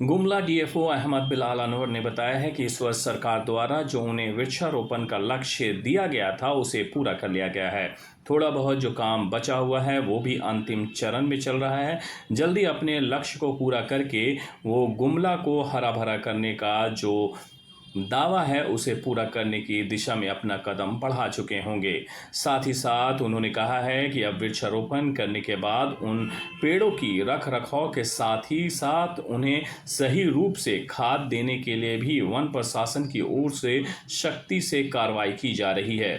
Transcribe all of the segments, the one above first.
Gumla DFO Ahmad Bilal Anwar ने बताया है कि इस वर्ष सरकार द्वारा जो उन्हें वृक्षारोपण का लक्ष्य दिया गया था उसे पूरा कर लिया गया है। थोड़ा बहुत जो काम बचा हुआ है वो भी अंतिम चरण में चल रहा है। जल्दी अपने लक्ष्य को पूरा करके वो गुमला को हरा भरा करने का जो दावा है उसे पूरा करने की दिशा में अपना कदम बढ़ा चुके होंगे। साथ ही साथ उन्होंने कहा है कि अब वृक्षारोपण करने के बाद उन पेड़ों की रख रखाव के साथ ही साथ उन्हें सही रूप से खाद देने के लिए भी वन प्रशासन की ओर से सख्ती से कार्रवाई की जा रही है।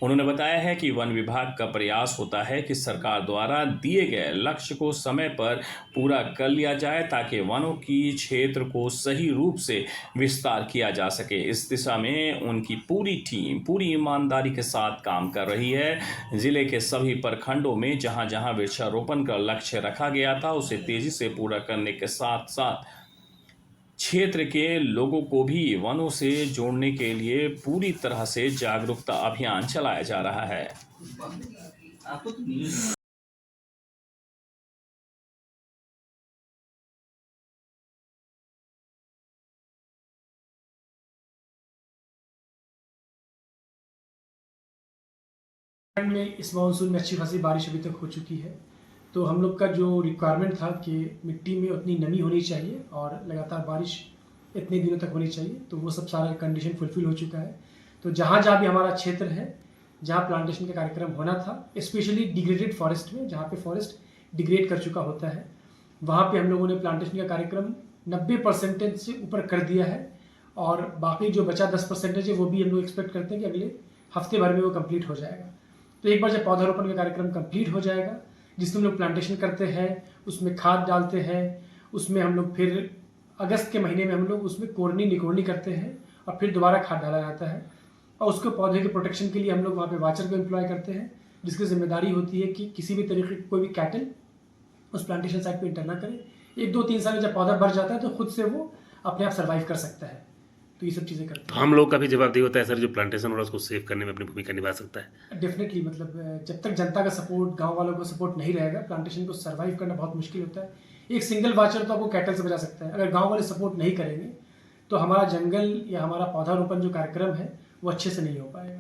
उन्होंने बताया है कि वन विभाग का प्रयास होता है कि सरकार द्वारा दिए गए लक्ष्य को समय पर पूरा कर लिया जाए ताकि वनों की क्षेत्र को सही रूप से विस्तार किया जा सके। इस दिशा में उनकी पूरी टीम पूरी ईमानदारी के साथ काम कर रही है। जिले के सभी प्रखंडों में जहां जहां वृक्षारोपण का लक्ष्य रखा गया था उसे तेजी से पूरा करने के साथ साथ क्षेत्र के लोगों को भी वनों से जोड़ने के लिए पूरी तरह से जागरूकता अभियान चलाया जा रहा है। में इस मानसून में अच्छी खासी बारिश अभी तक हो चुकी है, तो हम लोग का जो रिक्वायरमेंट था कि मिट्टी में उतनी नमी होनी चाहिए और लगातार बारिश इतने दिनों तक होनी चाहिए, तो वो सब सारा कंडीशन फुलफिल हो चुका है। तो जहाँ जहाँ भी हमारा क्षेत्र है, जहाँ प्लांटेशन का कार्यक्रम होना था, स्पेशली डिग्रेडेड फॉरेस्ट में, जहाँ पे फॉरेस्ट डिग्रेड कर चुका होता है, वहाँ पे हम लोगों ने प्लांटेशन का कार्यक्रम 90% से ऊपर कर दिया है। और बाकी जो बचा 10% है वो भी हम लोग एक्सपेक्ट करते हैं कि अगले हफ्ते भर में वो कंप्लीट हो जाएगा। तो एक बार जब पौधारोपण का कार्यक्रम कंप्लीट हो जाएगा, जिसमें हम लोग प्लांटेशन करते हैं, उसमें खाद डालते हैं, उसमें हम लोग फिर अगस्त के महीने में हम लोग उसमें कोरनी निकोरनी करते हैं और फिर दोबारा खाद डाला जाता है। और उसके पौधे के प्रोटेक्शन के लिए हम लोग वहाँ पे वाचर को एम्प्लॉय करते हैं, जिसकी जिम्मेदारी होती है कि किसी भी तरीके की कोई भी कैटल उस प्लांटेशन साइट पे इंटर ना करे। 1-2-3 साल में जब पौधा बढ़ जाता है तो खुद से वो अपने आप सर्वाइव कर सकता है। तो ये सब चीज़ें करते हैं। हम लोग का भी जवाबदेही होता है सर, जो प्लांटेशन हो रहा है उसको सेव करने में अपनी भूमिका निभा सकता है। डेफिनेटली, मतलब जब तक जनता का सपोर्ट, गांव वालों का सपोर्ट नहीं रहेगा, प्लांटेशन को सर्वाइव करना बहुत मुश्किल होता है। एक सिंगल वाचर तो आपको कैटल से बचा सकता है। अगर गांव वाले सपोर्ट नहीं करेंगे तो हमारा जंगल या हमारा पौधारोपण जो कार्यक्रम है वो अच्छे से नहीं हो पाएगा।